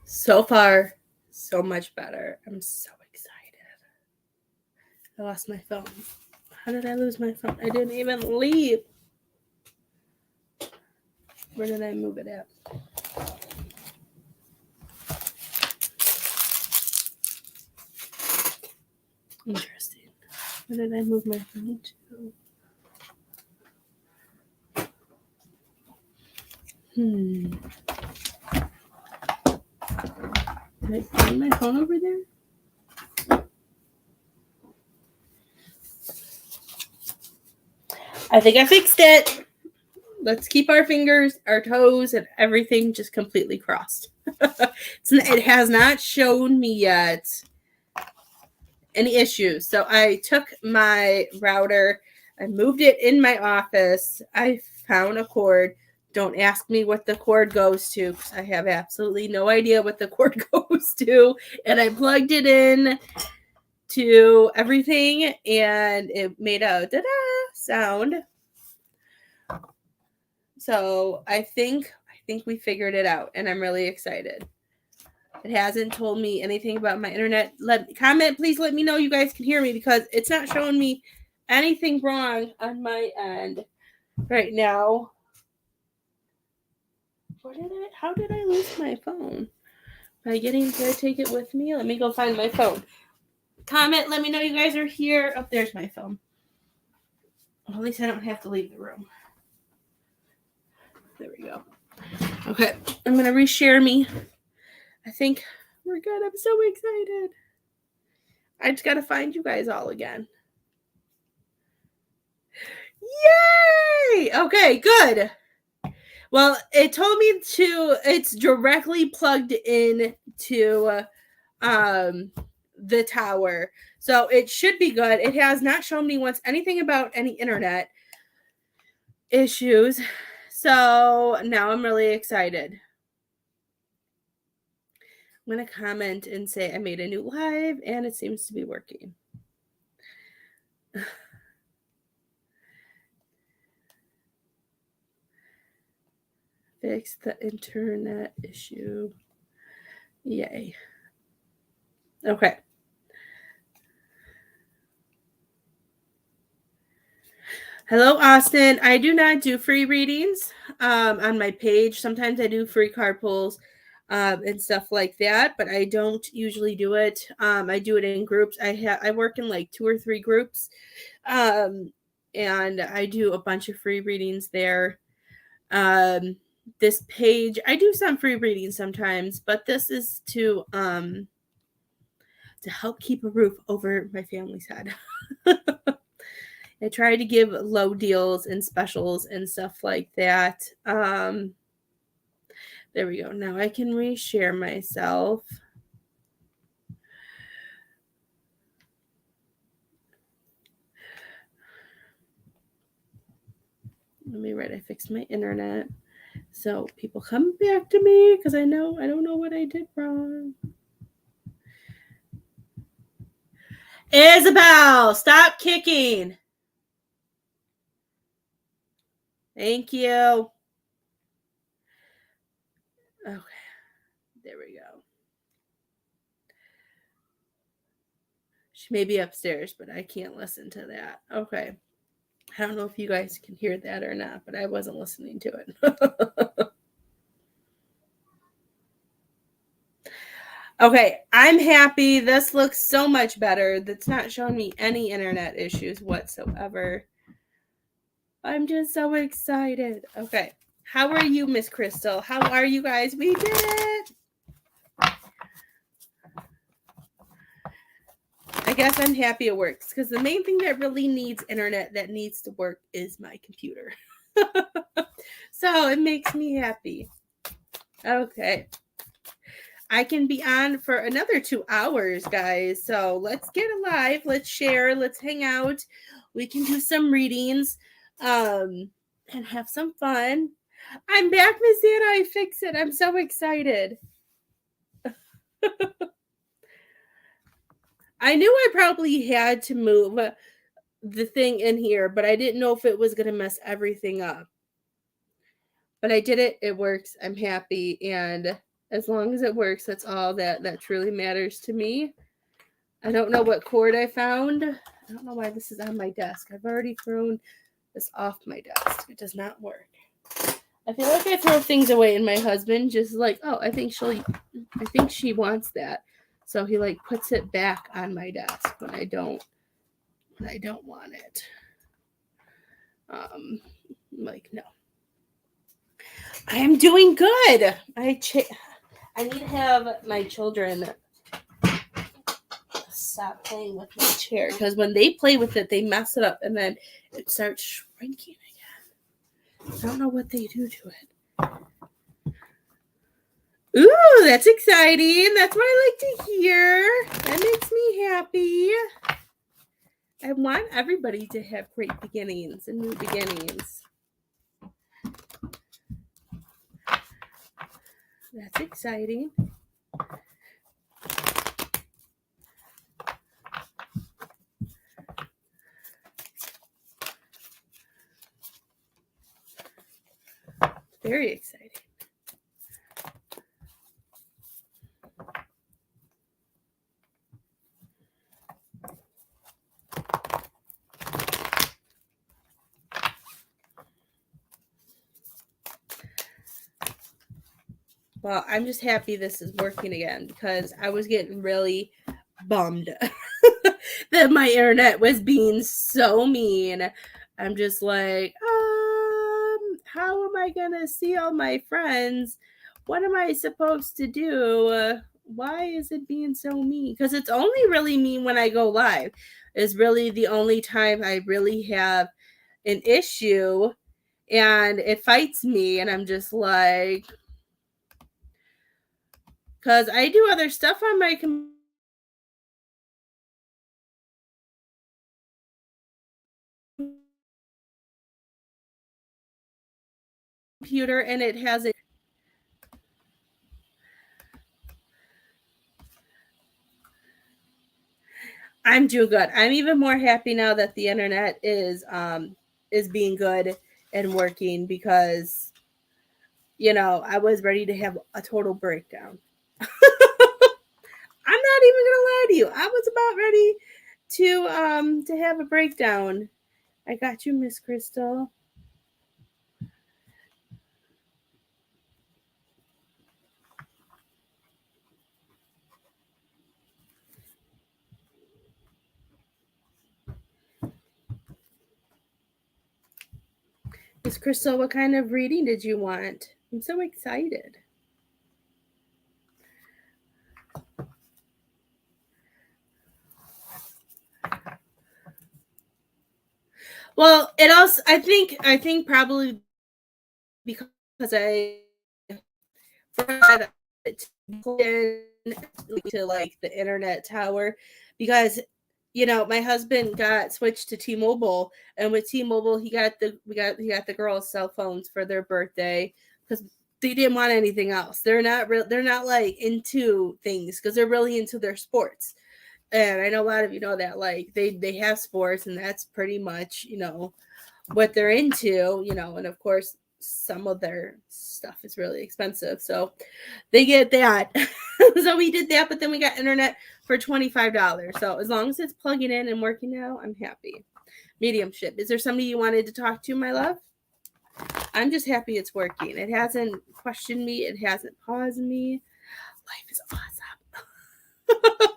So far, so much better. I'm so excited. I lost my phone. How did I lose my phone? I didn't even leave. Where did I move it at? Interesting. Where did I move my phone to? Did I find my phone over there? I think I fixed it. Let's keep our fingers, our toes, and everything just completely crossed. It has not shown me yet any issues. So I took my router, I moved it in my office. I found a cord. Don't ask me what the cord goes to because I have absolutely no idea what the cord goes to. And I plugged it in to everything and it made a da-da sound. So I think we figured it out and I'm really excited. It hasn't told me anything about my internet. Please let me know you guys can hear me because it's not showing me anything wrong on my end right now. How did I lose my phone? Did I take it with me? Let me go find my phone. Comment, let me know you guys are here. Oh, there's my phone. Well, at least I don't have to leave the room. There we go. Okay, I'm going to reshare me. I think we're good. I'm so excited. I just got to find you guys all again. Yay! Okay, good. Well, it told me it's directly plugged in to the tower. So it should be good. It has not shown me once anything about any internet issues. So now I'm really excited. I'm going to comment and say I made a new live and it seems to be working. Fix the internet issue. Yay. Okay. Hello, Austin. I do not do free readings on my page. Sometimes I do free card pulls and stuff like that, but I don't usually do it. I do it in groups. I work in like 2 or 3 groups, and I do a bunch of free readings there. This page, I do some free readings sometimes, but this is to help keep a roof over my family's head. I try to give low deals and specials and stuff like that. There we go. Now I can reshare myself. Let me write. I fixed my internet. So people come back to me because I don't know what I did wrong. Isabel, stop kicking. Thank you. Okay, there we go. She may be upstairs, but I can't listen to that. Okay. I don't know if you guys can hear that or not, but I wasn't listening to it. Okay, I'm happy. This looks so much better. That's not showing me any internet issues whatsoever. I'm just so excited. Okay, how are you, Miss Crystal? How are you guys? We did it. I guess I'm happy it works because the main thing that really needs internet that needs to work is my computer. So it makes me happy. Okay. I can be on for another 2 hours, guys. So let's get alive. Let's share. Let's hang out. We can do some readings and have some fun. I'm back, Miss Anna. I fixed it. I'm so excited. I knew I probably had to move the thing in here, but I didn't know if it was going to mess everything up. But I did it. It works. I'm happy. And As long as it works, that's all that truly matters to me. I don't know what cord I found. I don't know why this is on my desk. I've already thrown this off my desk. It does not work. I feel like I throw things away, and my husband just like, oh, I think she wants that. So he like puts it back on my desk when I don't want it. Like, no. I am doing good. I need to have my children stop playing with my chair, because when they play with it, they mess it up and then it starts shrinking again. I don't know what they do to it. Ooh, that's exciting. That's what I like to hear. That makes me happy. I want everybody to have great beginnings and new beginnings. That's exciting. Very exciting. Well, I'm just happy this is working again, because I was getting really bummed that my internet was being so mean. I'm just like, how am I gonna see all my friends? What am I supposed to do? Why is it being so mean? Because it's only really mean when I go live. Is really the only time I really have an issue, and it fights me, and I'm just like, because I do other stuff on my computer, and it has it. I'm doing good. I'm even more happy now that the internet is being good and working, because I was ready to have a total breakdown. I'm not even gonna lie to you. I was about ready to have a breakdown. I got you, Miss Crystal. Miss Crystal, what kind of reading did you want? I'm so excited. Well, it also I think probably because I to like the internet tower, because my husband got switched to T-Mobile, and with T-Mobile he got the girls cell phones for their birthday, because they didn't want anything else. They're not like into things, because they're really into their sports. And I know a lot of you know that, like, they have sports, and that's pretty much what they're into, and of course some of their stuff is really expensive, so they get that. So we did that, but then we got internet for $25. So as long as it's plugging in and working now, I'm happy. Mediumship, is there somebody you wanted to talk to, my love? I'm just happy it's working. It hasn't questioned me, it hasn't paused me. Life is awesome.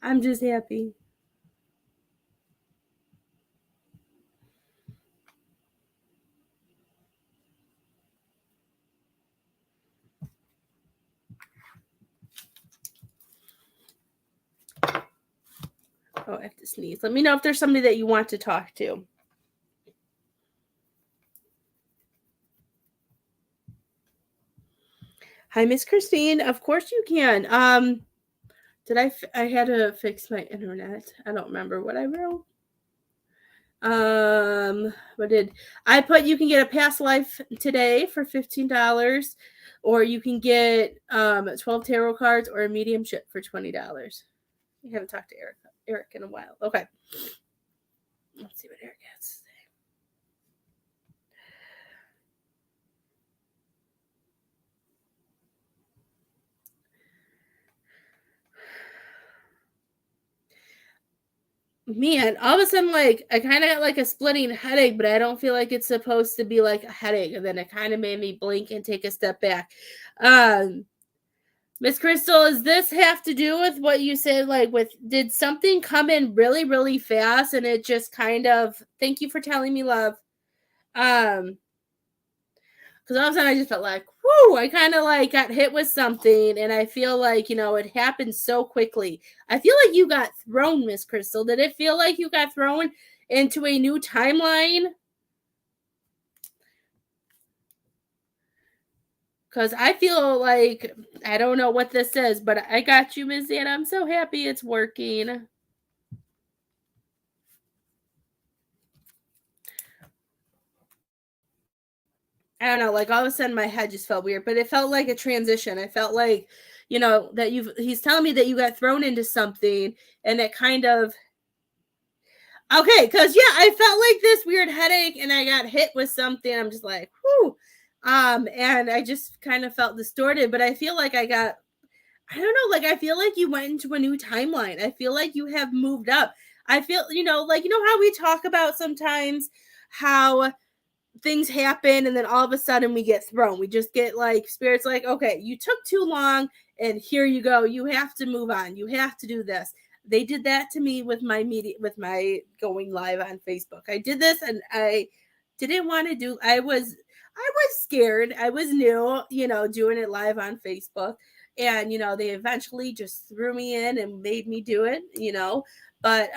I'm just happy. Oh, I have to sneeze. Let me know if there's somebody that you want to talk to. Hi, Miss Christine. Of course you can. Did I had to fix my internet. I don't remember what I wrote. What did I put? You can get a past life today for $15, or you can get 12 tarot cards or a mediumship for $20. We haven't talked to Eric in a while. Okay. Let's see what Eric has to say. Man, all of a sudden, like, I kind of got like a splitting headache, but I don't feel like it's supposed to be like a headache. And then it kind of made me blink and take a step back. Um, Miss Crystal, does this have to do with what you said? Like, with did something come in really, really fast and it just kind of, thank you for telling me, love. Um, because all of a sudden I just felt like, whoo, I kind of like got hit with something, and I feel like, it happened so quickly. I feel like you got thrown, Miss Crystal. Did it feel like you got thrown into a new timeline? Because I feel like, I don't know what this is, but I got you, Miss Anna. I'm so happy it's working. I don't know, like all of a sudden my head just felt weird, but it felt like a transition. I felt like, that he's telling me that you got thrown into something, and it kind of, okay, because yeah, I felt like this weird headache and I got hit with something. I'm just like, whoo. And I just kind of felt distorted, but I feel like I don't know, like I feel like you went into a new timeline. I feel like you have moved up. I feel, like how we talk about sometimes how things happen and then all of a sudden we get thrown. We just get like spirits like, okay, you took too long and here you go. You have to move on. You have to do this. They did that to me with my media, with my going live on Facebook. I did this and I didn't want to do, I was scared. I was new, doing it live on Facebook. And, they eventually just threw me in and made me do it. But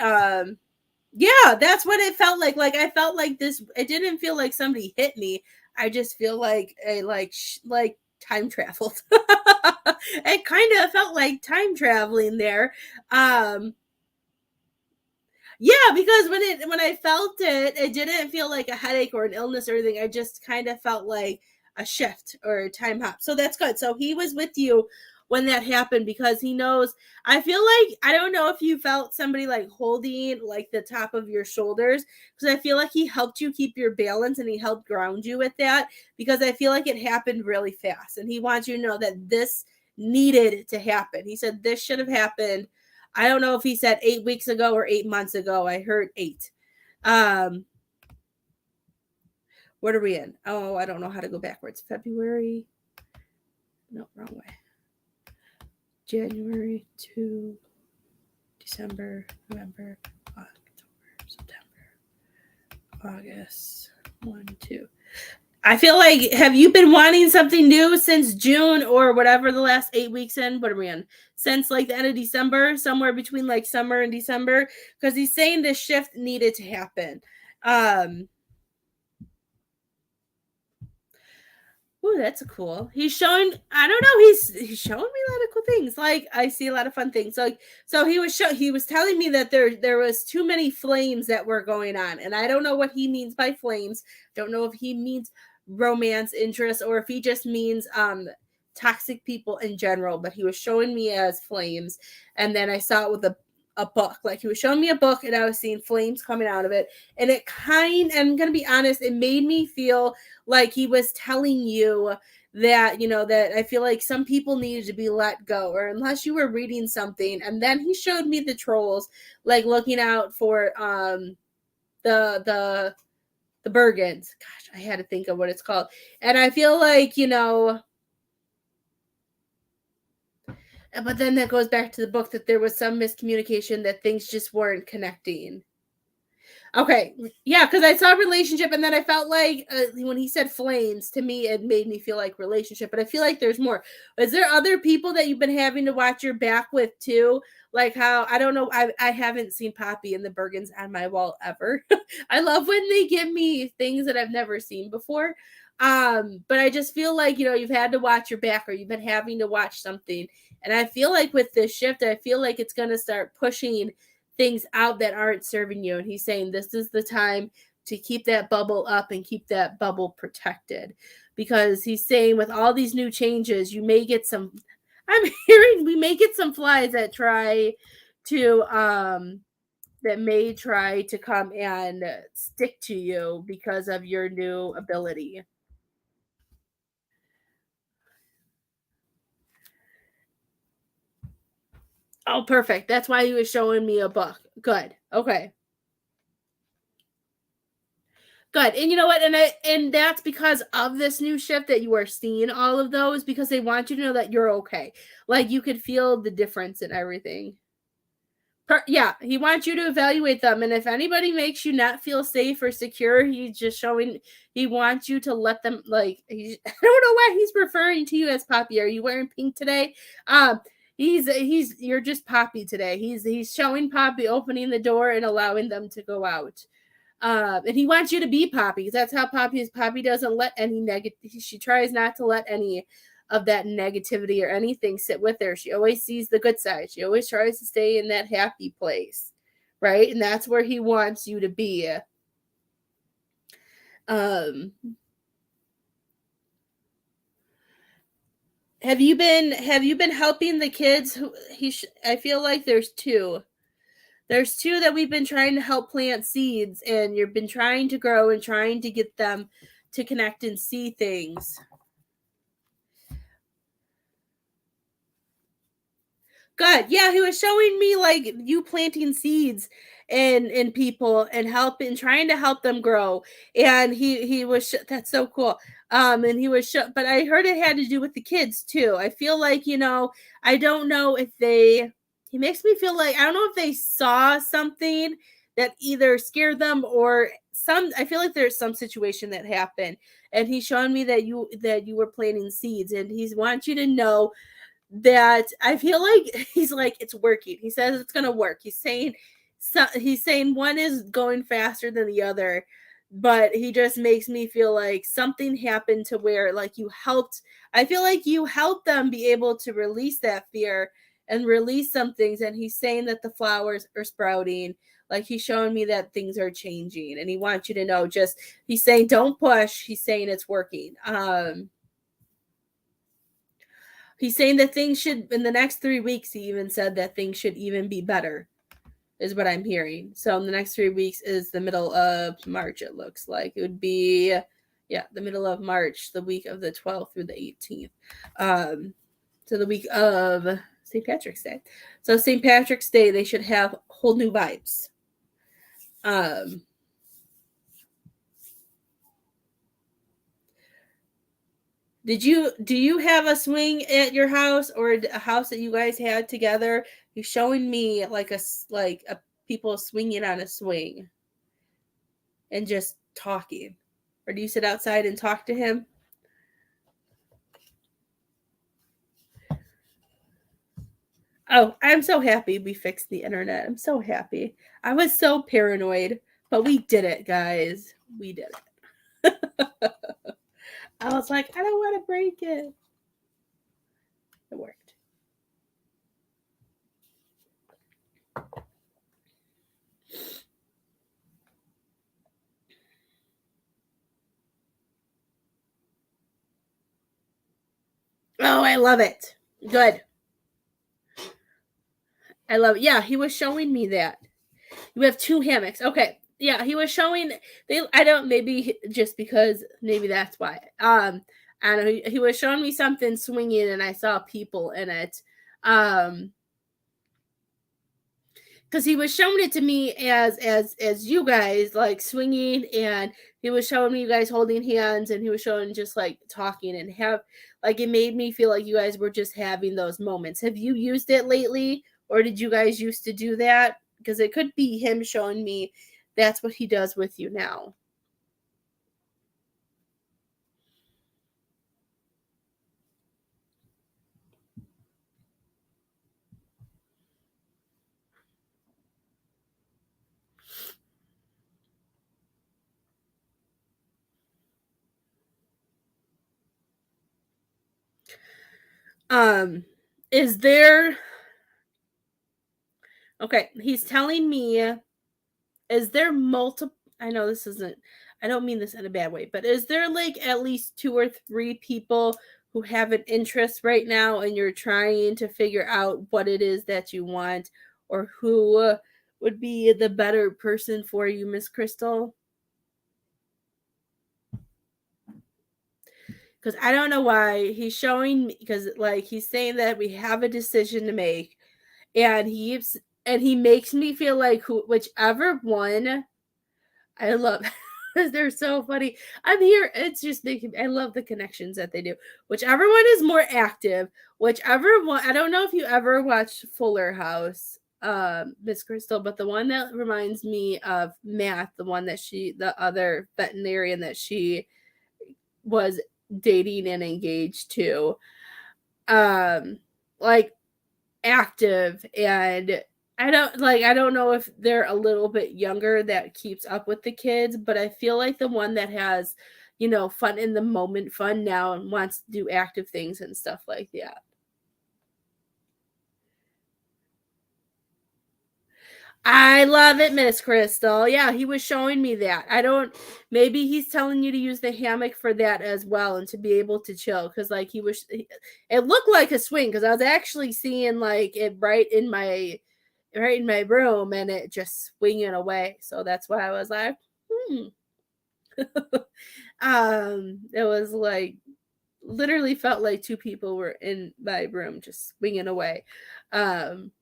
yeah, that's what it felt like. Like I felt like this. It didn't feel like somebody hit me. I just feel like a like time traveled. It kind of felt like time traveling there. Um, yeah, because when I felt it, it didn't feel like a headache or an illness or anything. I just kind of felt like a shift or a time hop. So that's good. So he was with you when that happened because he knows. I feel like I don't know if you felt somebody like holding like the top of your shoulders because I feel like he helped you keep your balance and he helped ground you with that because I feel like it happened really fast and he wants you to know that this needed to happen. He said this should have happened. I don't know if he said 8 weeks ago or 8 months ago. I heard 8. Um, what are we in? Oh, I don't know how to go backwards. February. No, wrong way. January to December, November, October, September, August. 1, 2. I feel like, have you been wanting something new since June or whatever the last 8 weeks in? What are we in? Since like the end of December, somewhere between like summer and December, because he's saying this shift needed to happen. Ooh, that's cool. He's showing. I don't know. He's showing me a lot of cool things. Like I see a lot of fun things. Like so he was telling me that there was too many flames that were going on, and I don't know what he means by flames. Don't know if he means romance interest or if he just means toxic people in general. But he was showing me as flames, and then I saw it with a book. Like he was showing me a book, and I was seeing flames coming out of it, and it I'm gonna be honest, it made me feel like he was telling you that that I feel like some people needed to be let go or unless you were reading something. And then he showed me the trolls like looking out for the Bergens. Gosh, I had to think of what it's called. And I feel like but then that goes back to the book that there was some miscommunication, that things just weren't connecting. Okay, yeah, because I saw relationship, and then I felt like when he said flames, to me, it made me feel like relationship. But I feel like there's more. Is there other people that you've been having to watch your back with too? Like how I don't know, I haven't seen Poppy and the Bergens on my wall ever. I love when they give me things that I've never seen before. But I just feel like you've had to watch your back, or you've been having to watch something, and I feel like with this shift, I feel like it's gonna start pushing things out that aren't serving you. And he's saying this is the time to keep that bubble up and keep that bubble protected. Because he's saying with all these new changes, you may get some, I'm hearing we may get some flies that try to that may try to come and stick to you because of your new ability. Oh, perfect. That's why he was showing me a book. Good. Okay. Good. And you know what? And that's because of this new shift that you are seeing all of those, because they want you to know that you're okay. Like you could feel the difference in everything. Yeah, he wants you to evaluate them, and if anybody makes you not feel safe or secure, he's just showing he wants you to let them like. I don't know why he's referring to you as Poppy. Are you wearing pink today? He's you're just Poppy today. He's showing Poppy opening the door and allowing them to go out. And he wants you to be Poppy because that's how Poppy is. Poppy doesn't let any negative. She tries not to let any of that negativity or anything sit with her. She always sees the good side. She always tries to stay in that happy place, right? And that's where he wants you to be. Um, have you been helping the kids? I feel like there's two. There's two that we've been trying to help plant seeds, and you've been trying to grow and trying to get them to connect and see things. Good. Yeah, he was showing me like you planting seeds in people and helping trying to help them grow. And he was that's so cool. And he was but I heard it had to do with the kids too. I feel like, I don't know if he makes me feel like I don't know if they saw something that either scared them or I feel like there's some situation that happened, and he's showing me that you were planting seeds, and he wants you to know that I feel like he's like it's working. He says it's gonna work. He's saying one is going faster than the other, but he just makes me feel like something happened to where like you helped. I feel like you helped them be able to release that fear and release some things. And he's saying that the flowers are sprouting. Like he's showing me that things are changing, and he wants you to know. He's saying don't push. He's saying it's working. He's saying that things should, in the next 3 weeks, he even said that things should even be better, is what I'm hearing. So in the next 3 weeks is the middle of March, it looks like. It would be, the middle of March, the week of the 12th through the 18th. So the week of St. Patrick's Day. So St. Patrick's Day, they should have whole new vibes. Do you have a swing at your house or a house that you guys had together? You're showing me like a people swinging on a swing and just talking. Or do you sit outside and talk to him? Oh, I'm so happy we fixed the internet. I'm so happy. I was so paranoid, but we did it, guys. We did it. I was like, I don't want to break it. It worked. Oh, I love it. Good. I love it. Yeah, he was showing me that. You have two hammocks. Okay. Yeah, he was showing I don't maybe just because maybe that's why. I don't know, he was showing me something swinging and I saw people in it. Because he was showing it to me as you guys like swinging, and he was showing me you guys holding hands, and he was showing just like talking and have like it made me feel like you guys were just having those moments. Have you used it lately, or did you guys used to do that? Because it could be him showing me that's what he does with you now. Is there okay, he's telling me, is there multiple I know this isn't I don't mean this in a bad way, but is there like at least two or three people who have an interest right now and you're trying to figure out what it is that you want, or who would be the better person for you, Miss Crystal? Because I don't know why he's showing me, because like he's saying that we have a decision to make, and he makes me feel like whichever one I love. They're so funny. I'm here. It's just making. I love the connections that they do. Whichever one is more active, whichever one. I don't know if you ever watched Fuller House, Miss Crystal, but the one that reminds me of Matt, the one that the other veterinarian that she was dating and engaged to, like active, and I don't know if they're a little bit younger that keeps up with the kids, but I feel like the one that has, fun in the moment, fun now, and wants to do active things and stuff like that. I love it, Miss Crystal. Yeah, he was showing me that. I don't. Maybe he's telling you to use the hammock for that as well, and to be able to chill. Because like it looked like a swing. Because I was actually seeing like it right in my room, and it just swinging away. So that's why I was like, hmm. It was like literally felt like two people were in my room just swinging away. Um,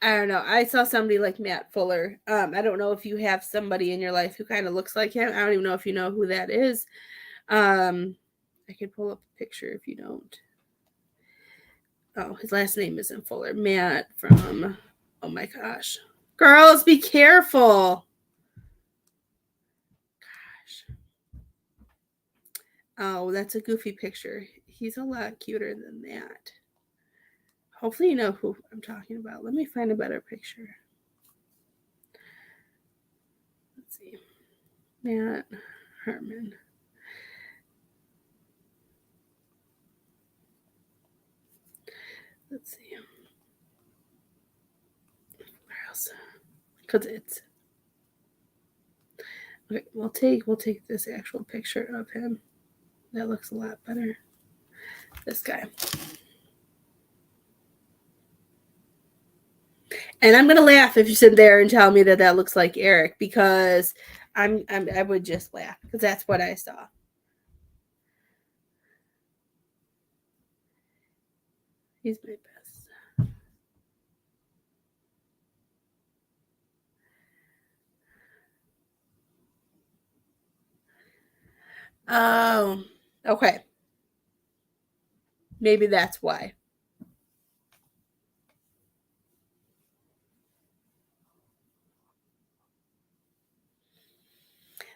I don't know. I saw somebody like Matt Fuller. I don't know if you have somebody in your life who kind of looks like him. I don't even know if you know who that is. I could pull up a picture if you don't. Oh, his last name isn't Fuller. Matt from. Oh my gosh, girls, be careful. Gosh. Oh, that's a goofy picture. He's a lot cuter than that. Hopefully, you know who I'm talking about. Let me find a better picture. Let's see. Matt Herman. Let's see. Where else? Because it's okay. We'll take this actual picture of him. That looks a lot better. This guy. And I'm gonna laugh if you sit there and tell me that that looks like Eric, because I would just laugh because that's what I saw. He's my best. Oh, okay. Maybe that's why.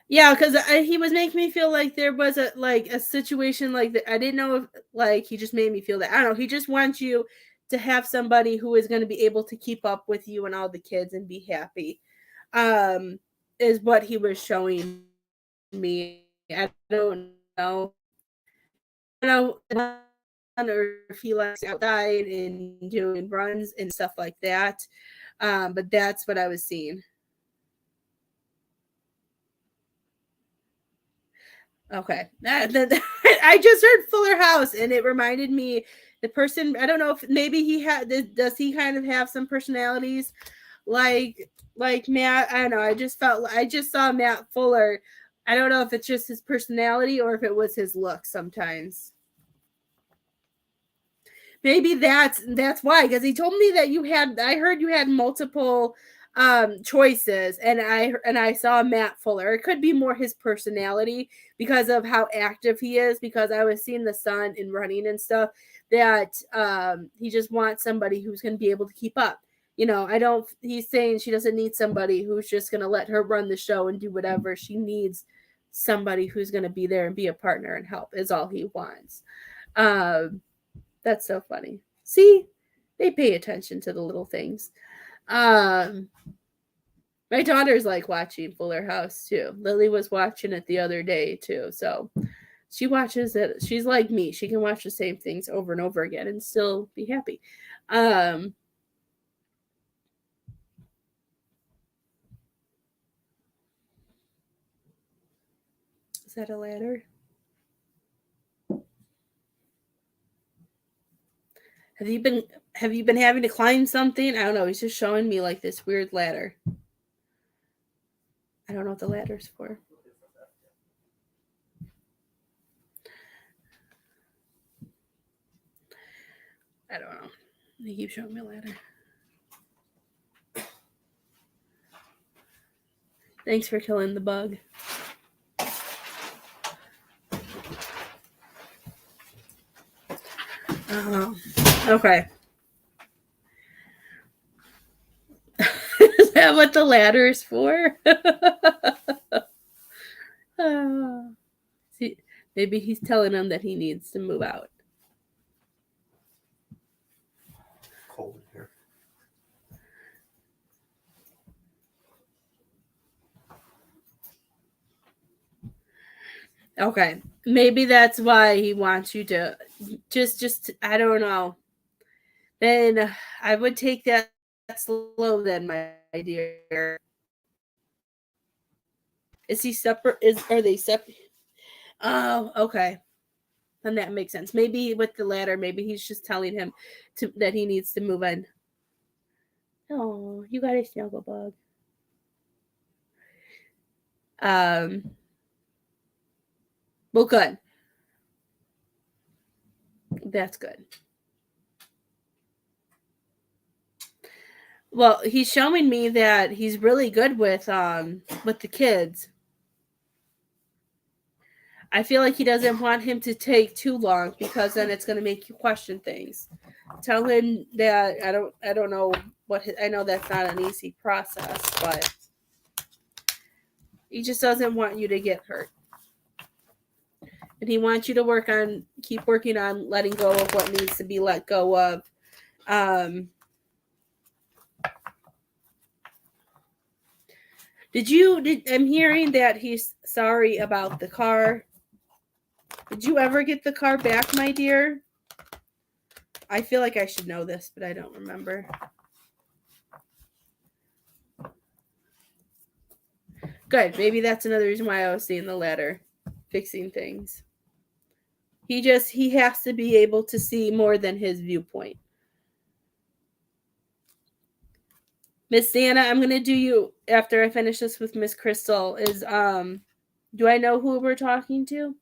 Yeah, because he was making me feel like there was a situation like that. I didn't know if like he just made me feel that. I don't know. He just wants you to have somebody who is going to be able to keep up with you and all the kids and be happy. Um, is what he was showing me. I don't know. I don't know or if he likes outside and doing runs and stuff like that. But that's what I was seeing. Okay. I just heard Fuller House and it reminded me the person. I don't know if maybe he had, does he kind of have some personalities like Matt? I don't know. I just saw Matt Fuller. I don't know if it's just his personality or if it was his look sometimes. Maybe that's why, because he told me that I heard you had multiple choices, and I saw Matt Fuller. It could be more his personality because of how active he is, because I was seeing the son in running and stuff, that he just wants somebody who's going to be able to keep up. I don't he's saying she doesn't need somebody who's just going to let her run the show and do whatever. She needs somebody who's going to be there and be a partner and help, is all he wants. um that's so funny. See, they pay attention to the little things. Um, my daughter's like watching Fuller House too. Lily was watching it the other day too. So she watches it. She's like me. She can watch the same things over and over again and still be happy. Um, is that a ladder? Have you been having to climb something? I don't know. He's just showing me like this weird ladder. I don't know what the ladder's for. I don't know. They keep showing me a ladder. Thanks for killing the bug. Okay. Is that what the ladder is for? See, maybe he's telling him that he needs to move out. Cold here. Okay. Maybe that's why he wants you to just I don't know. Then I would take that slow then, my dear. Is he separate? Are they separate? Oh, okay. Then that makes sense. Maybe with the ladder, maybe he's just telling him that he needs to move in. Oh, you got a snuggle bug. Well, good. That's good. Well, he's showing me that he's really good with the kids. I feel like he doesn't want him to take too long because then it's going to make you question things. Tell him that I don't know I know that's not an easy process, but he just doesn't want you to get hurt. And he wants you to keep working on letting go of what needs to be let go of. I'm hearing that he's sorry about the car. Did you ever get the car back, my dear? I feel like I should know this, but I don't remember. Good. Maybe that's another reason why I was seeing the ladder, fixing things. He has to be able to see more than his viewpoint. Miss Santa, I'm gonna do you after I finish this with Miss Crystal. Do I know who we're talking to?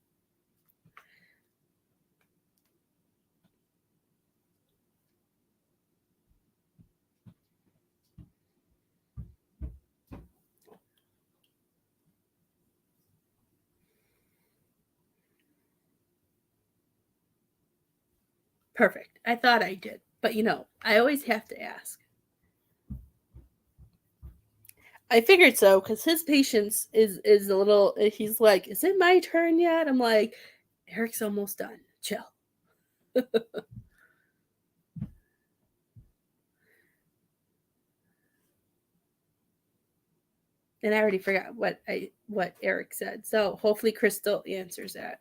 Perfect. I thought I did, but I always have to ask. I figured so because his patience is a little. He's like, "Is it my turn yet?" I'm like, "Eric's almost done. Chill." And I already forgot what Eric said. So hopefully Crystal answers that.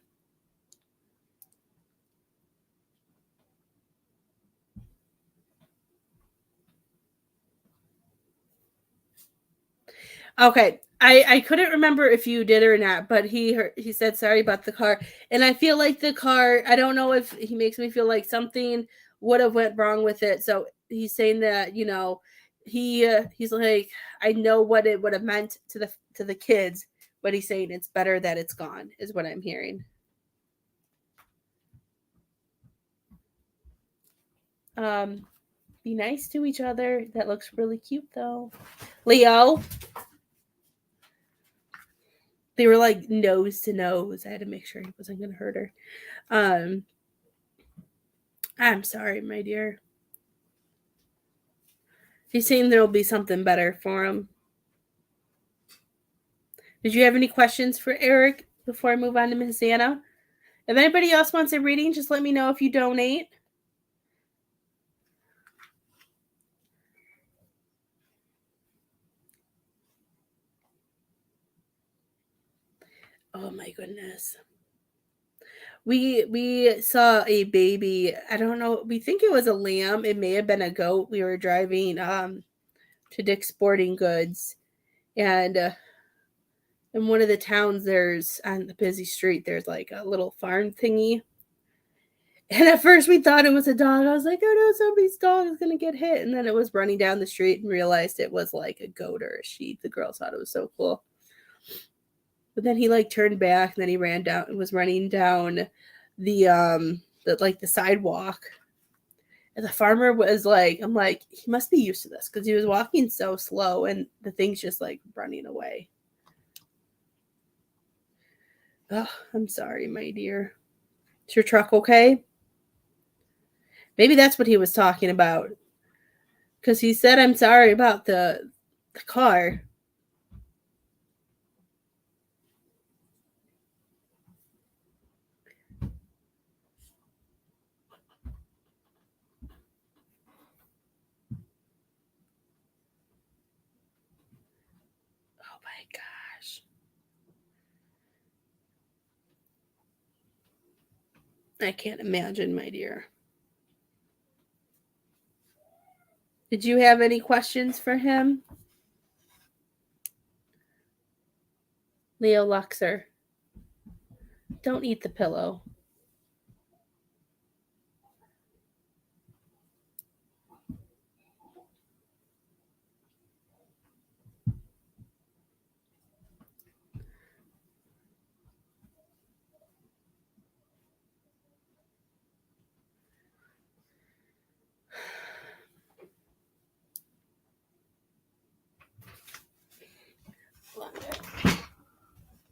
Okay. I couldn't remember if you did or not, but he said sorry about the car. And I feel like the car, I don't know if he makes me feel like something would have went wrong with it. So he's saying that, he's like, I know what it would have meant to the kids, but he's saying it's better that it's gone, is what I'm hearing. Be nice to each other. That looks really cute though. Leo. They were like nose to nose. I had to make sure he wasn't gonna hurt her. I'm sorry, my dear. He's saying there'll be something better for him. Did you have any questions for Eric before I move on to Miss Anna? If anybody else wants a reading, just let me know if you donate. Oh my goodness. We saw a baby. I don't know. We think it was a lamb. It may have been a goat. We were driving to Dick's Sporting Goods, and in one of the towns, there's on the busy street, there's like a little farm thingy. And at first we thought it was a dog. I was like, oh no, somebody's dog is gonna get hit. And then it was running down the street and realized it was like a goat or a sheep. The girls thought it was so cool. But then he like turned back and then he ran down and was running down the sidewalk. And the farmer was like, I'm like, he must be used to this because he was walking so slow and the thing's just like running away. Oh, I'm sorry, my dear. Is your truck okay? Maybe that's what he was talking about. Because he said, I'm sorry about the car. Oh my gosh. I can't imagine, my dear. Did you have any questions for him? Leo Luxor. Don't eat the pillow.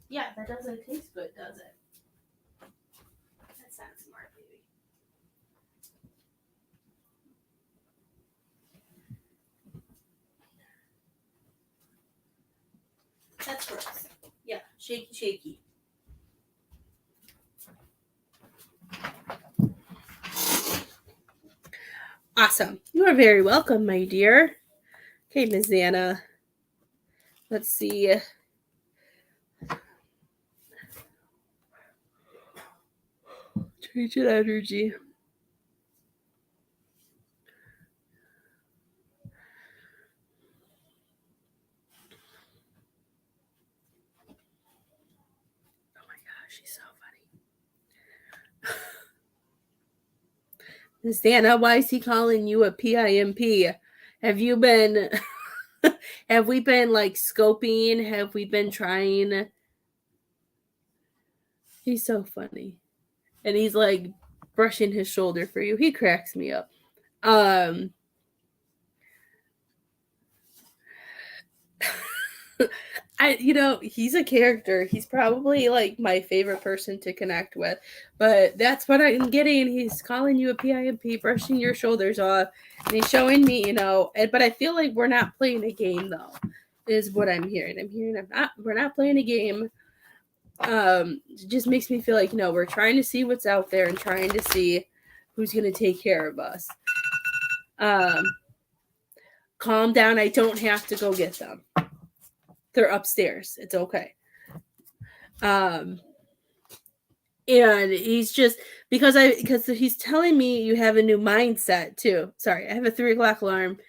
Yeah, that doesn't taste good, does it? That's not smart, baby. That's gross. Yeah, shaky, shaky. Awesome. You are very welcome, my dear. Okay, Ms. Anna. Let's see. Change in energy. Oh my gosh, she's so funny. Ms. Anna, why is he calling you a PIMP? Have you been have we been like scoping? Have we been trying? He's so funny. And he's like brushing his shoulder for you. He cracks me up. He's a character. He's probably like my favorite person to connect with. But that's what I'm getting. He's calling you a PIMP, brushing your shoulders off, and he's showing me, but I feel like we're not playing a game though, is what I'm hearing. We're not playing a game. It just makes me feel like, we're trying to see what's out there and trying to see who's gonna take care of us. Calm down. I don't have to go get them. They're upstairs. It's okay. And he's just because he's telling me you have a new mindset too. Sorry, I have a 3:00 alarm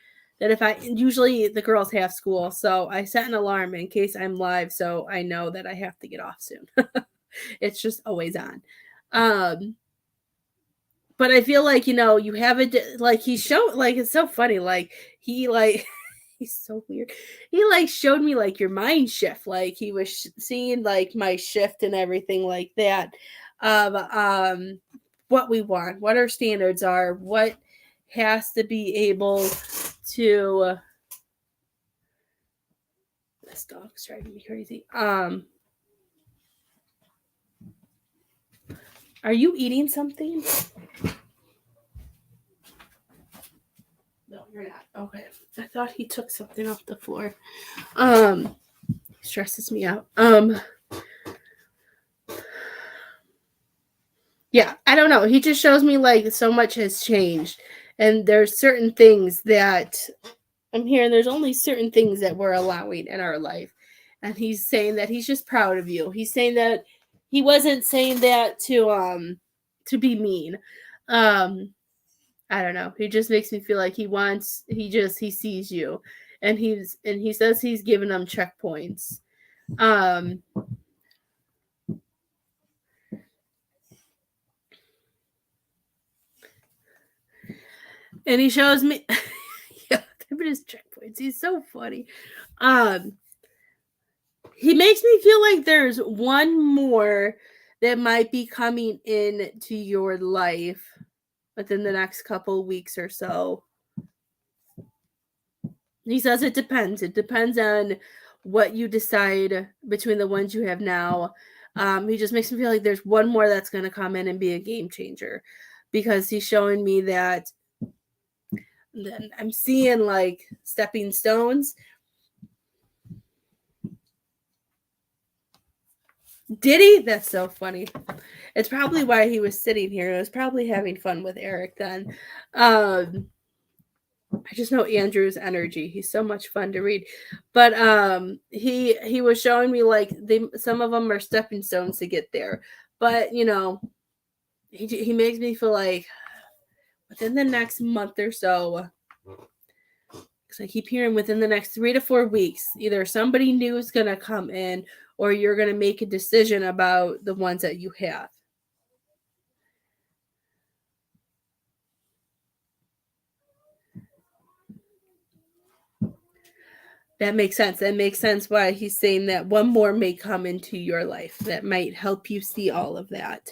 that usually the girls have school, so I set an alarm in case I'm live, so I know that I have to get off soon. It's just always on. But I feel like, you have it like he showed, like, it's so funny. Like he like, he's so weird. He like showed me like your mind shift. Like he was seeing like my shift and everything like that. What we want, what our standards are, what has to be able to. This dog's driving me crazy. Are you eating something? No, you're not. Okay. I thought he took something off the floor. Stresses me out. Yeah, I don't know. He just shows me like so much has changed. And there's certain things that I'm hearing, there's only certain things that we're allowing in our life. And he's saying that he's just proud of you. He's saying that he wasn't saying that to be mean. I don't know. He just makes me feel like he sees you, and he says he's giving them checkpoints. And he shows me, yeah, his checkpoints. He's so funny. He makes me feel like there's one more that might be coming into your life. within the next couple weeks or so. He says it depends. It depends on what you decide between the ones you have now. He just makes me feel like there's one more that's going to come in and be a game changer, because he's showing me that then I'm seeing like stepping stones. Did he? That's so funny. It's probably why he was sitting here. He was probably having fun with Eric then. I just know Andrew's energy. He's so much fun to read. But he was showing me like some of them are stepping stones to get there. But you know, he makes me feel like within the next month or so, because I keep hearing within the next 3 to 4 weeks, either somebody new is gonna come in or you're gonna make a decision about the ones that you have. That makes sense. That makes sense why he's saying that one more may come into your life that might help you see all of that.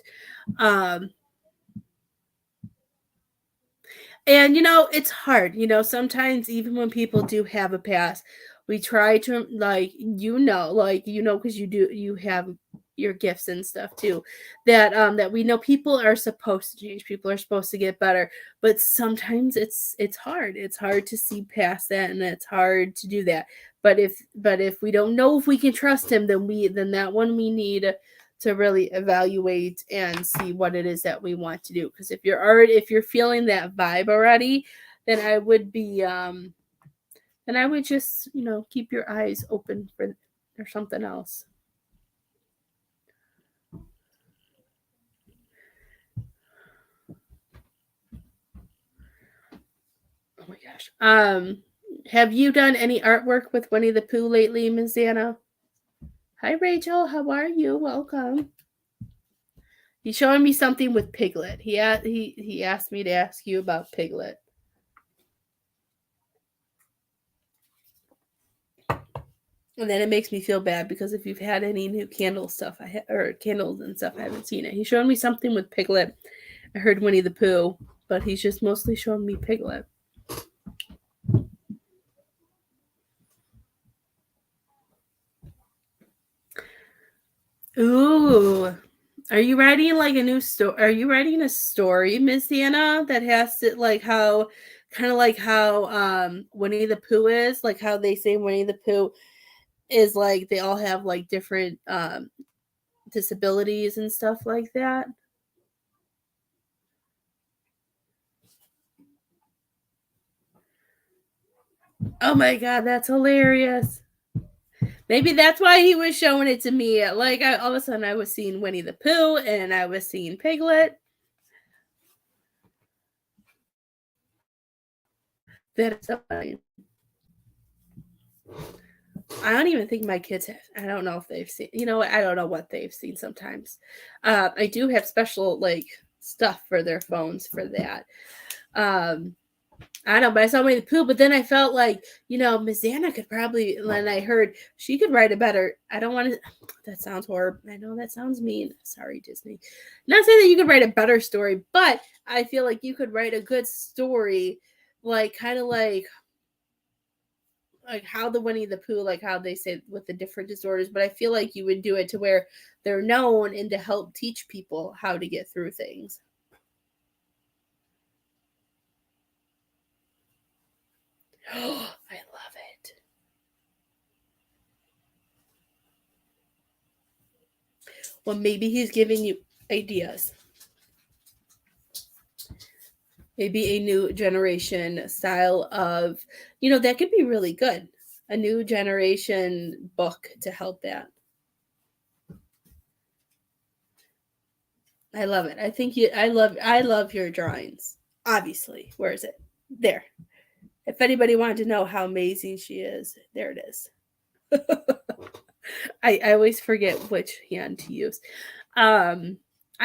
And you know, it's hard. You know, sometimes even when people do have a past, we try to like because you have your gifts and stuff too, that we know people are supposed to change, people are supposed to get better, but sometimes it's hard. It's hard to see past that, and it's hard to do that. But if we don't know if we can trust him, then that one we need to really evaluate and see what it is that we want to do. Because if you're feeling that vibe already, then I would just keep your eyes open for something else. Oh my gosh. Have you done any artwork with Winnie the Pooh lately, Ms. Anna? Hi, Rachel. How are you? Welcome. He's showing me something with Piglet. He asked me to ask you about Piglet. And then it makes me feel bad because if you've had any new candle stuff, or candles and stuff, I haven't seen it. He's showing me something with Piglet. I heard Winnie the Pooh, but he's just mostly showing me Piglet. Ooh. Are you writing like a new story? Are you writing a story, Miss Anna, that has to kind of like how Winnie the Pooh is, like how they say Winnie the Pooh is like they all have like different disabilities and stuff like that? Oh my god, that's hilarious. Maybe that's why he was showing it to me. Like all of a sudden I was seeing Winnie the Pooh and I was seeing Piglet. That's so funny. I don't even think my kids have. I don't know if they've seen. You know what? I don't know what they've seen sometimes. I do have special like stuff for their phones for that. I don't know, but I saw Winnie the Pooh, but then I felt like, Miss Anna could probably, and I heard she could write a better, I don't want to, that sounds horrible. I know that sounds mean. Sorry, Disney. Not saying that you could write a better story, but I feel like you could write a good story, like kind of like how the Winnie the Pooh, like how they say with the different disorders, but I feel like you would do it to where they're known and to help teach people how to get through things. I love it. Well, maybe he's giving you ideas. Maybe a new generation style of, that could be really good. A new generation book to help that. I love it. I love your drawings. Obviously. Where is it? There. If anybody wanted to know how amazing she is, there it is. I always forget which hand to use. I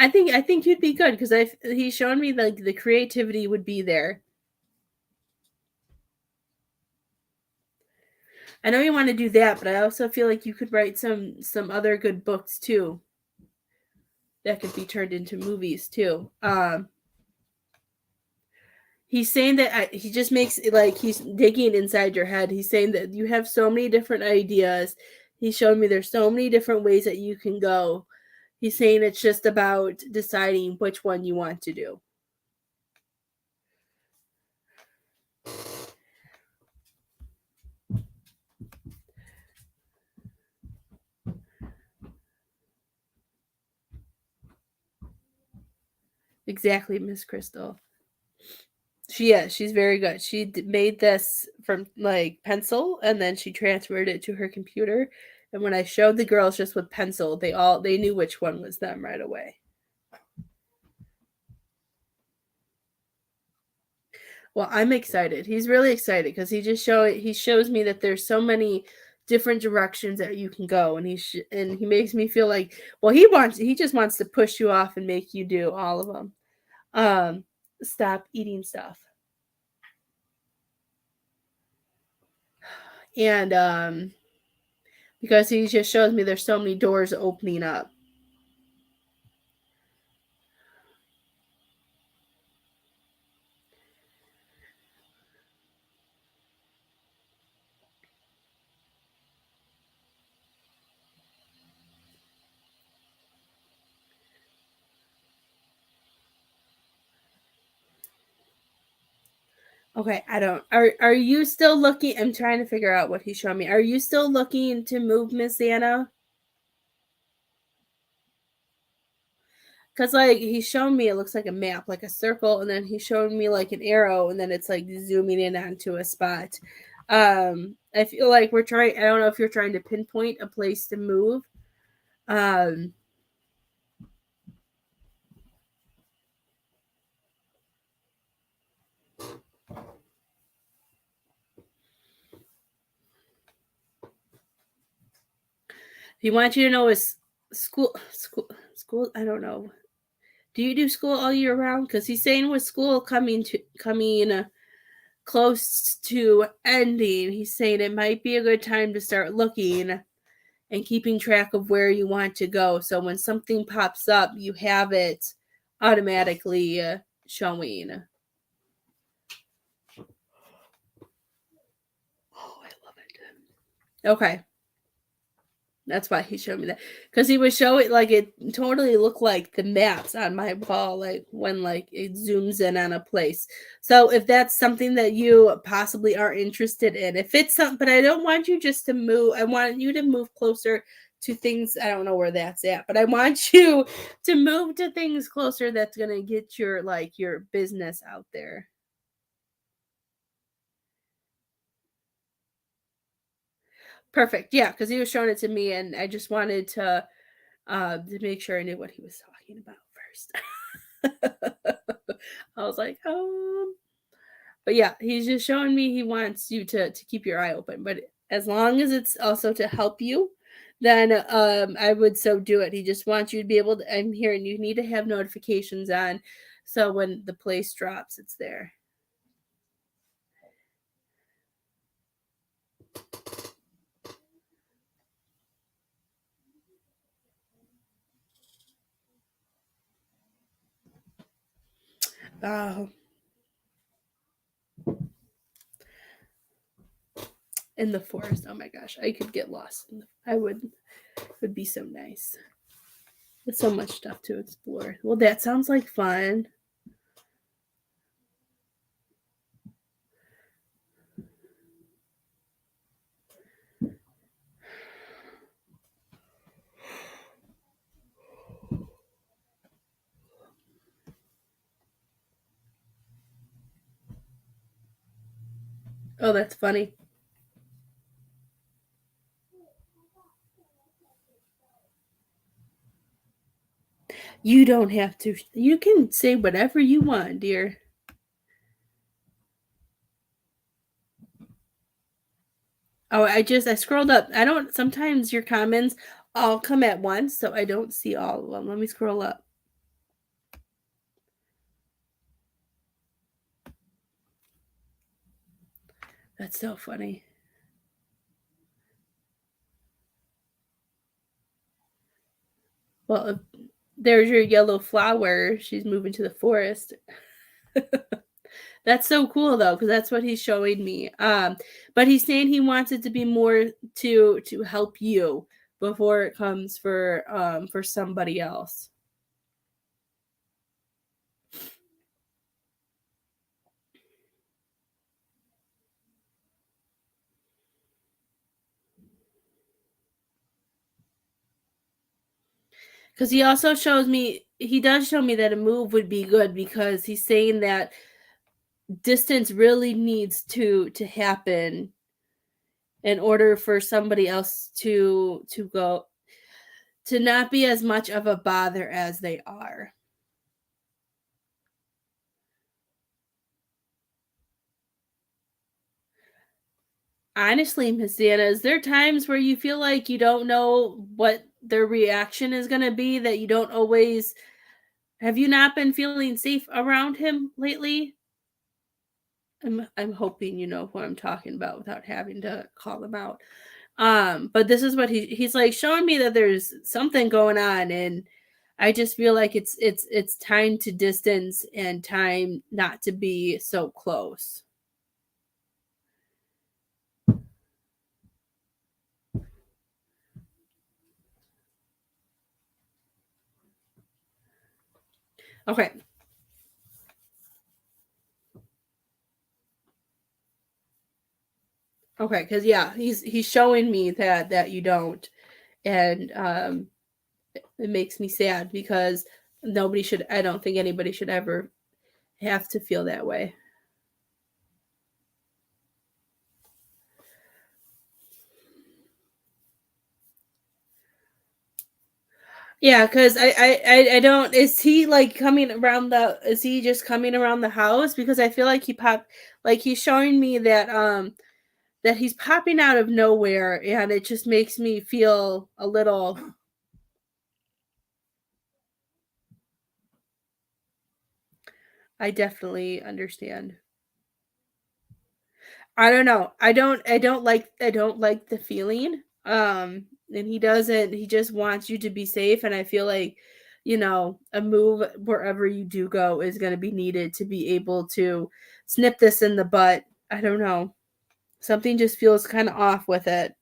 think you'd be good because he's shown me like the creativity would be there. I know you want to do that, but I also feel like you could write some other good books too. That could be turned into movies too. He's saying that he just makes it like he's digging inside your head. He's saying that you have so many different ideas. He showed me there's so many different ways that you can go. He's saying it's just about deciding which one you want to do. Exactly, Miss Crystal. She's very good. She made this from like pencil and then she transferred it to her computer. And when I showed the girls just with pencil, they knew which one was them right away. Well, I'm excited. He's really excited because he shows me that there's so many different directions that you can go, and he makes me feel like, well, he just wants to push you off and make you do all of them. Stop eating stuff. And because he just shows me there's so many doors opening up. Okay, I don't. Are you still looking? I'm trying to figure out what he's showing me. Are you still looking to move Miss Anna? Because like he's showing me, it looks like a map, like a circle, and then he's showing me like an arrow, and then it's like zooming in onto a spot. I feel like we're trying. I don't know if you're trying to pinpoint a place to move. Um, he wants you to know his school. I don't know. Do you do school all year round? Because he's saying with school coming close to ending, he's saying it might be a good time to start looking and keeping track of where you want to go. So when something pops up, you have it automatically showing. Oh, I love it. Okay. That's why he showed me that. Because he was showing, like, it totally looked like the maps on my wall, like, when, like, it zooms in on a place. So if that's something that you possibly are interested in, if it's something, but I don't want you just to move, I want you to move closer to things, I don't know where that's at, but I want you to move to things closer that's going to get your, like, your business out there. Perfect. Yeah, because he was showing it to me, and I just wanted to make sure I knew what he was talking about first. I was like, but yeah, he's just showing me he wants you to keep your eye open, but as long as it's also to help you, then I would so do it. He just wants you to be able to. I'm hearing you need to have notifications on, so when the place drops, it's there. Oh, in the forest. Oh my gosh, I could get lost. I would. It would be so nice. There's so much stuff to explore. Well, that sounds like fun. Oh, that's funny. You don't have to. You can say whatever you want, dear. Oh, I scrolled up. I don't sometimes your comments all come at once, so I don't see all of them. Let me scroll up. That's so funny. Well, there's your yellow flower. She's moving to the forest. That's so cool though, because that's what he's showing me. But he's saying he wants it to be more to help you before it comes for somebody else. Because he also shows me, he does show me that a move would be good because he's saying that distance really needs to happen in order for somebody else to go, to not be as much of a bother as they are. Honestly, Miss Dana, is there times where you feel like you don't know what their reaction is going to be, that you don't always, have you not been feeling safe around him lately? I'm hoping you know who I'm talking about without having to call them out. But this is what he's like showing me, that there's something going on, and I just feel like it's time to distance and time not to be so close. Okay. Okay, because yeah, he's showing me that you don't, and it makes me sad because nobody should. I don't think anybody should ever have to feel that way. Yeah, because I don't. Is he like coming around the? Is he just coming around the house? Because I feel like he popped. Like he's showing me that he's popping out of nowhere, and it just makes me feel a little. I definitely understand. I don't know. I don't like the feeling. And he doesn't, he just wants you to be safe, and I feel like, a move wherever you do go is going to be needed to be able to snip this in the butt. I don't know. Something just feels kind of off with it.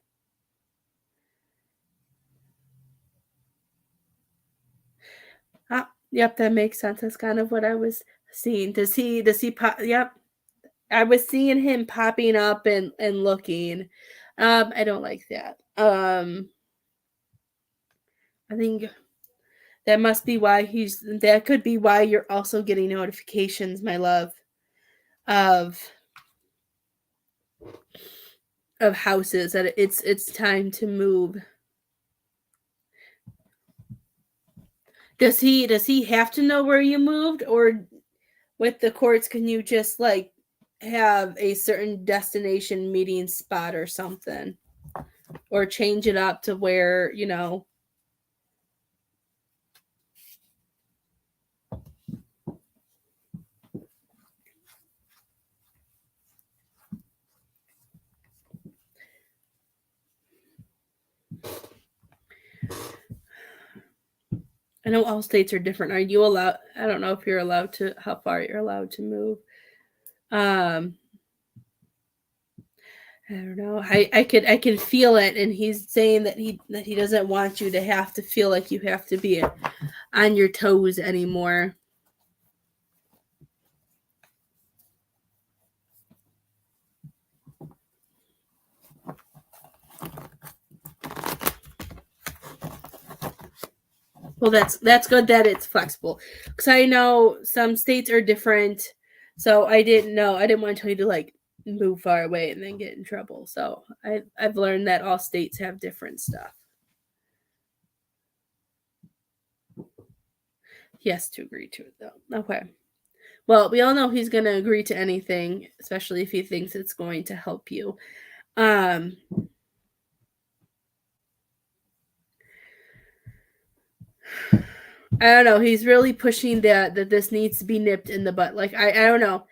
Yep, that makes sense. That's kind of what I was seeing. Does he pop? Yep. I was seeing him popping up and looking. I don't like that. I think that must be why that could be why you're also getting notifications, my love, of houses, that it's time to move. Does he have to know where you moved, or with the courts can you just like have a certain destination meeting spot or something, or change it up to where, I know all states are different. Are you allowed? I don't know if you're allowed to, how far you're allowed to move. I don't know. I can feel it, and he's saying that he doesn't want you to have to feel like you have to be on your toes anymore. Well, that's good that it's flexible, because I know some states are different. So I didn't know. I didn't want to tell you to like move far away and then get in trouble. So I've learned that all states have different stuff. He has to agree to it though. Okay. Well, we all know he's going to agree to anything, especially if he thinks it's going to help you. Um, I don't know. He's really pushing that this needs to be nipped in the butt. Like I don't know.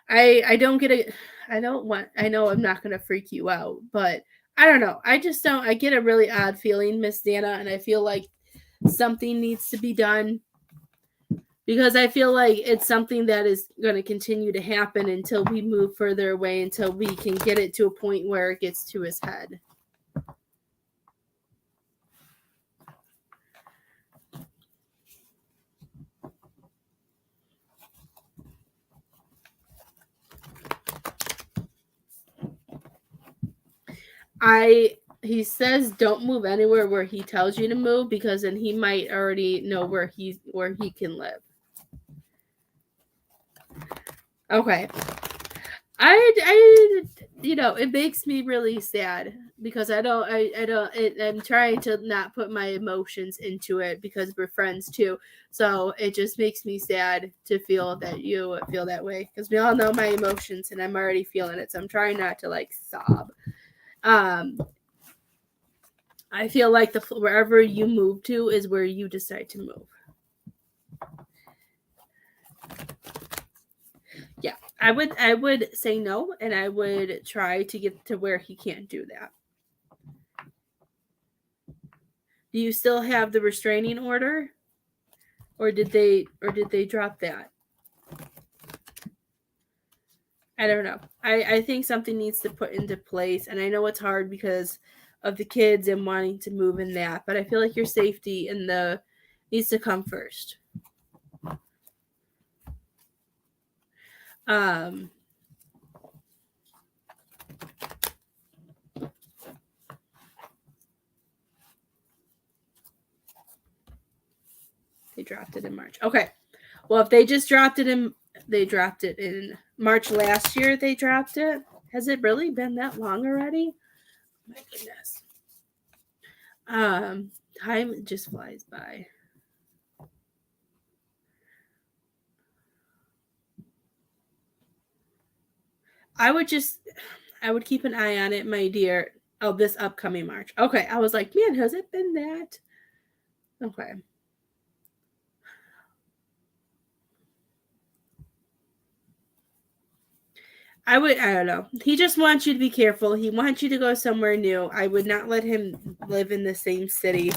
I don't get it. I know I'm not gonna freak you out, but I don't know. I just don't. I get a really odd feeling, Miss Dana, and I feel like something needs to be done because I feel like it's something that is going to continue to happen until we move further away, until we can get it to a point where it gets to his head. He says don't move anywhere where he tells you to move, because then he might already know where he can live. Okay. I it makes me really sad because I'm trying to not put my emotions into it because we're friends too. So it just makes me sad to feel that you feel that way, because we all know my emotions and I'm already feeling it. So I'm trying not to like sob. I feel like wherever you move to is where you decide to move. Yeah, I would say no, and I would try to get to where he can't do that. Do you still have the restraining order? Or did they drop that? I don't know. I think something needs to put into place, and I know it's hard because of the kids and wanting to move in that, but I feel like your safety needs to come first. They dropped it in March. Okay. Well, if they just dropped it in March last year, they dropped it. Has it really been that long already? Oh my goodness. Time just flies by. I would keep an eye on it, my dear. Oh, this upcoming March. Okay. I was like, man, has it been that? Okay. I don't know. He just wants you to be careful. He wants you to go somewhere new. I would not let him live in the same city.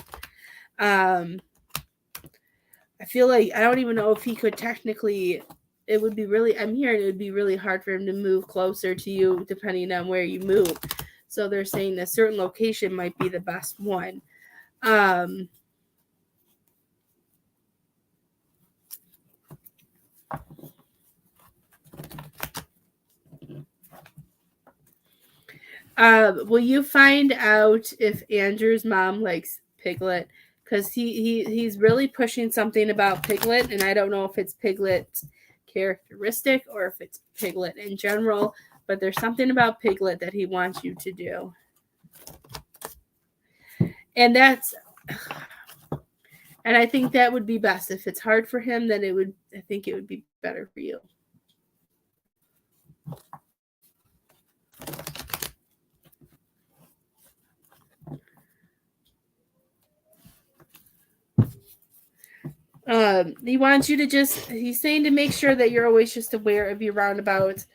I feel like I don't even know if he could technically. It would be really. I'm hearing it would be really hard for him to move closer to you, depending on where you move. So they're saying a certain location might be the best one. Will you find out if Andrew's mom likes Piglet? Because he's really pushing something about Piglet, and I don't know if it's Piglet's characteristic or if it's Piglet in general, but there's something about Piglet that he wants you to do. And I think that would be best. If it's hard for him, then I think it would be better for you. He wants you to he's saying to make sure that you're always just aware of your roundabouts.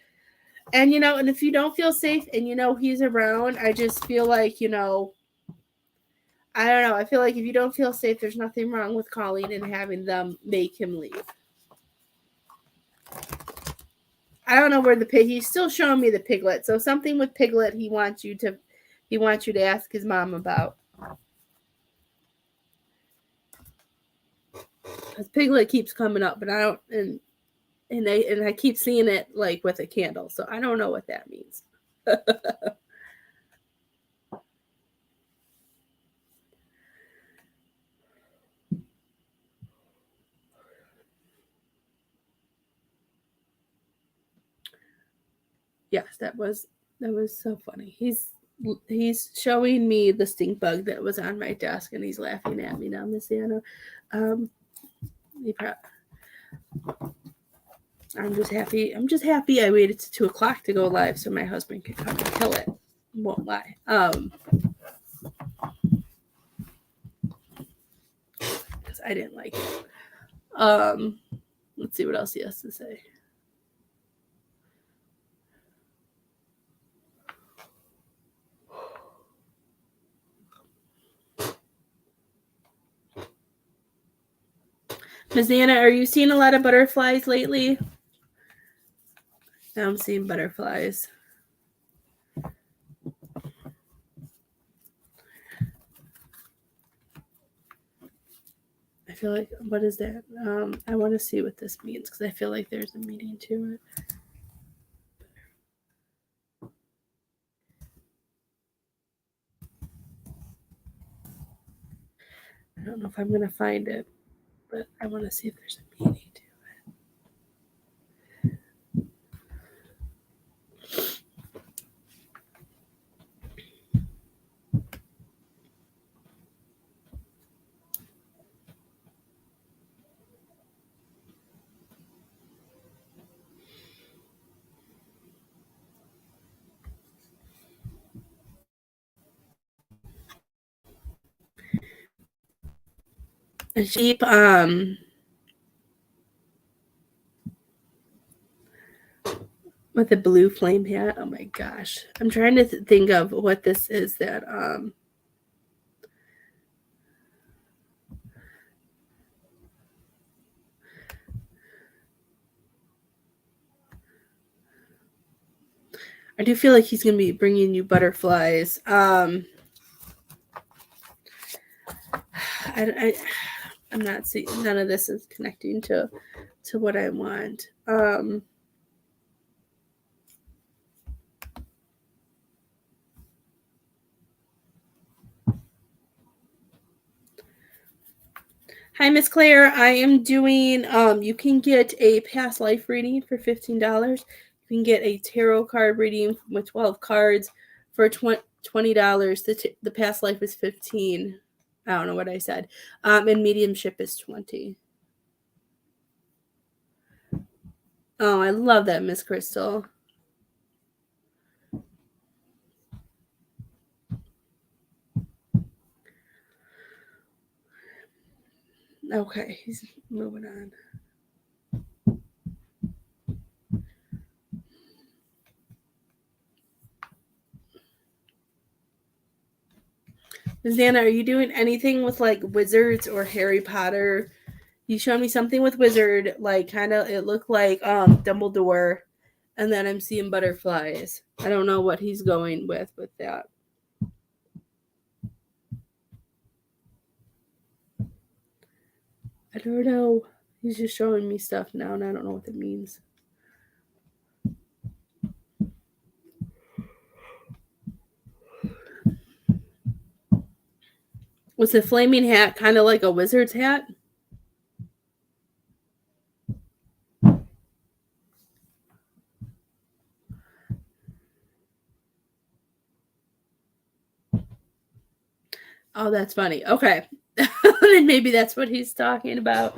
And, and if you don't feel safe and he's around, I just feel like, I don't know. I feel like if you don't feel safe, there's nothing wrong with calling and having them make him leave. I don't know where he's still showing me the Piglet. So something with Piglet he wants you to ask his mom about. Because Piglet keeps coming up, but I don't, and I keep seeing it like with a candle. So I don't know what that means. Yes, that was so funny. He's showing me the stink bug that was on my desk, and he's laughing at me now, Miss Anna. I'm just happy. I waited to 2:00 to go live so my husband could come and kill it. Won't lie. Because I didn't like it. Let's see what else he has to say. Ms. Nana, are you seeing a lot of butterflies lately? I'm seeing butterflies. I feel like, what is that? I want to see what this means because I feel like there's a meaning to it. I don't know if I'm going to find it, but I want to see if there's a meaning to it. A sheep, with a blue flame hat. Oh my gosh. I'm trying to think of what this is that, I do feel like he's going to be bringing you butterflies. I'm not seeing, none of this is connecting to what I want. Hi, Miss Claire. I am doing, you can get a past life reading for $15. You can get a tarot card reading with 12 cards for $20. The past life is $15. I don't know what I said. And mediumship is $20. Oh, I love that, Miss Crystal. Okay, he's moving on. Zana, are you doing anything with like wizards or Harry Potter? You showed me something with wizard, like kind of it looked like Dumbledore, and then I'm seeing butterflies. I don't know what he's going with that. I don't know. He's just showing me stuff now, and I don't know what it means. Was the flaming hat kind of like a wizard's hat? Oh, that's funny. Okay. Then maybe that's what he's talking about.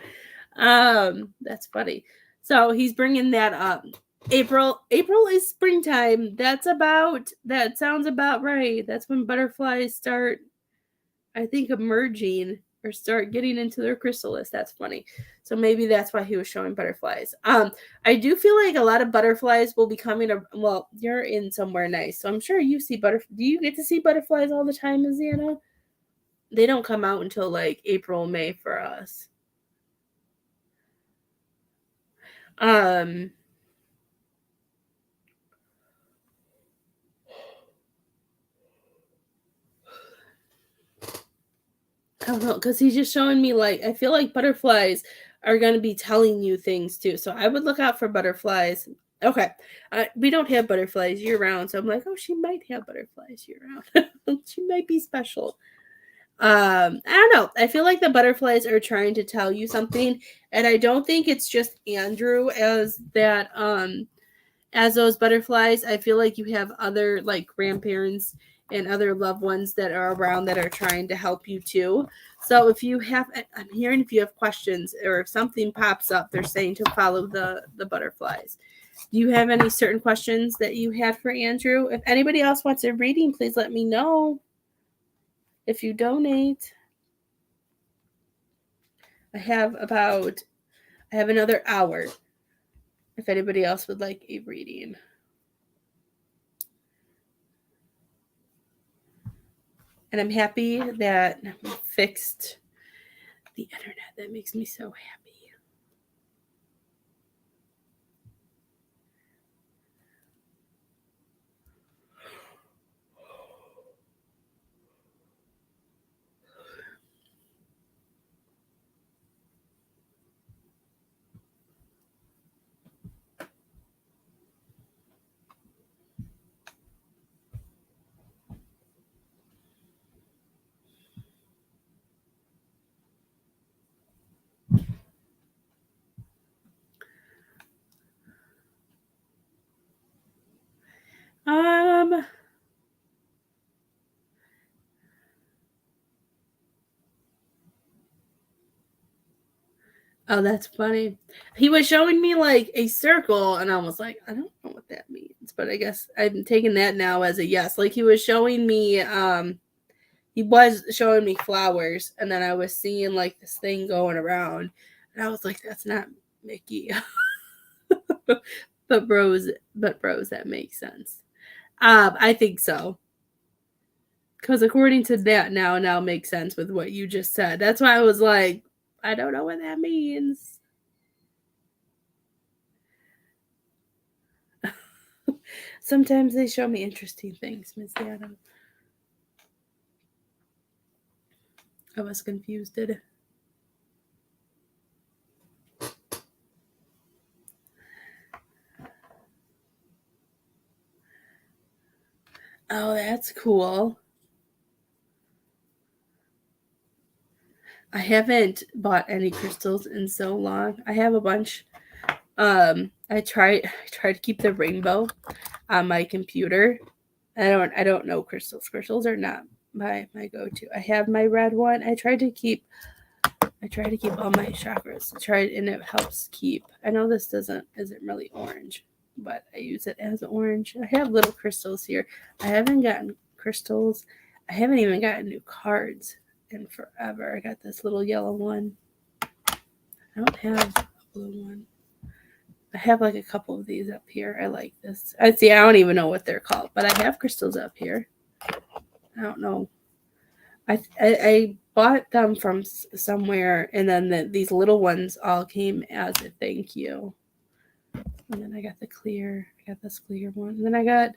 That's funny. So he's bringing that up. April is springtime. That sounds about right. That's when butterflies start, I think, emerging or start getting into their chrysalis. That's funny. So maybe that's why he was showing butterflies. I do feel like a lot of butterflies will be coming. Well, you're in somewhere nice, so I'm sure you see butterflies. Do you get to see butterflies all the time, Aziana? They don't come out until like April, May for us. I don't know, because he's just showing me like I feel like butterflies are going to be telling you things too. So I would look out for butterflies. Okay, we don't have butterflies year round, so I'm like, oh, she might have butterflies year round. She might be special. I don't know. I feel like the butterflies are trying to tell you something, and I don't think it's just Andrew as that. As those butterflies, I feel like you have other like grandparents and other loved ones that are around that are trying to help you too. So if you have, I'm hearing if you have questions or if something pops up, they're saying to follow the butterflies. Do you have any certain questions that you had for Andrew? If anybody else wants a reading, please let me know. If you donate, I have another hour. If anybody else would like a reading. And I'm happy that we fixed the internet. That makes me so happy. Um. Oh, that's funny. He was showing me like a circle, and I was like, I don't know what that means, but I guess I'm taking that now as a yes. Like he was showing me, he was showing me flowers, and then I was seeing like this thing going around, and I was like, that's not Mickey. but bros, that makes sense. I think so. Because according to that now makes sense with what you just said. That's why I was like, I don't know what that means. Sometimes they show me interesting things, Miss Adam. I was confused. Oh, that's cool. I haven't bought any crystals in so long. I have a bunch. I try to keep the rainbow on my computer. I don't know crystals. Crystals are not my go-to. I have my red one. I try to keep all my chakras. And it helps keep. I know this isn't really orange, but I use it as orange. I have little crystals here. I haven't gotten crystals. I haven't even gotten new cards in forever. I got this little yellow one. I don't have a blue one. I have like a couple of these up here. I like this. I don't even know what they're called, but I have crystals up here. I don't know. I bought them from somewhere, and then these little ones all came as a thank you. And then I got this clear one. And then I got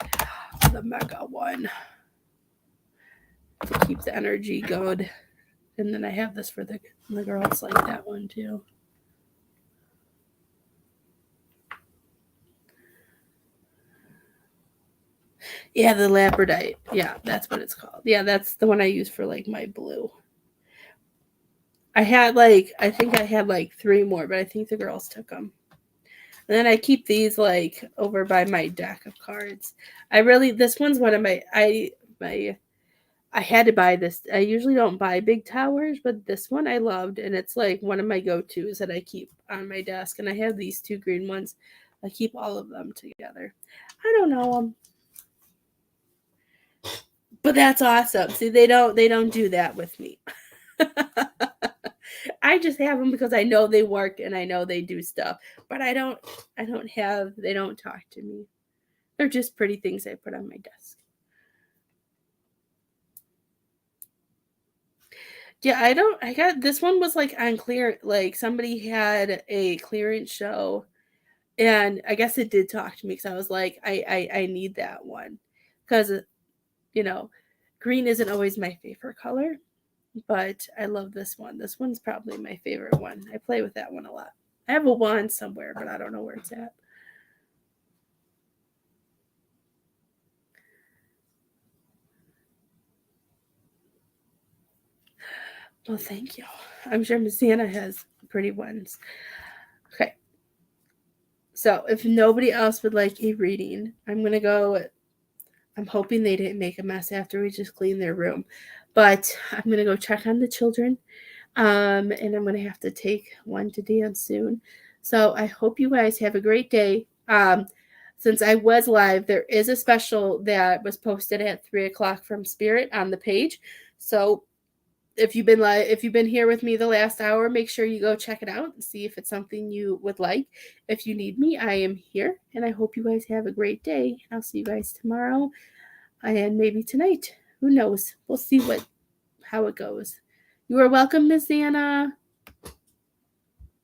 the mega one to keep the energy good. And then I have this for the girls, like that one too. Yeah, the labradorite. Yeah, that's what it's called. Yeah, that's the one I use for like my blue. I think I had like 3 more, but I think the girls took them. And then I keep these like over by my deck of cards. This one's one of I had to buy this. I usually don't buy big towers, but this one I loved, and it's like one of my go-tos that I keep on my desk. And I have these 2 green ones. I keep all of them together. I don't know them. But that's awesome. See, they don't do that with me. I just have them because I know they work and I know they do stuff. But they don't talk to me. They're just pretty things I put on my desk. Yeah, I got this one was like on clear, like somebody had a clearance show, and I guess it did talk to me because I was like, I need that one. Because you know, green isn't always my favorite color, but I love this one. This one's probably my favorite one. I play with that one a lot. I have a wand somewhere, but I don't know where it's at. Well, thank you. I'm sure Miss Anna has pretty ones. Okay. So if nobody else would like a reading, I'm going to go. I'm hoping they didn't make a mess after we just cleaned their room. But I'm going to go check on the children. And I'm going to have to take one to dance soon. So I hope you guys have a great day. Since I was live, there is a special that was posted at 3:00 from Spirit on the page. So if you've been here with me the last hour, make sure you go check it out and see if it's something you would like. If you need me, I am here, and I hope you guys have a great day. I'll see you guys tomorrow and maybe tonight. Who knows? We'll see how it goes. You are welcome, Miss Anna.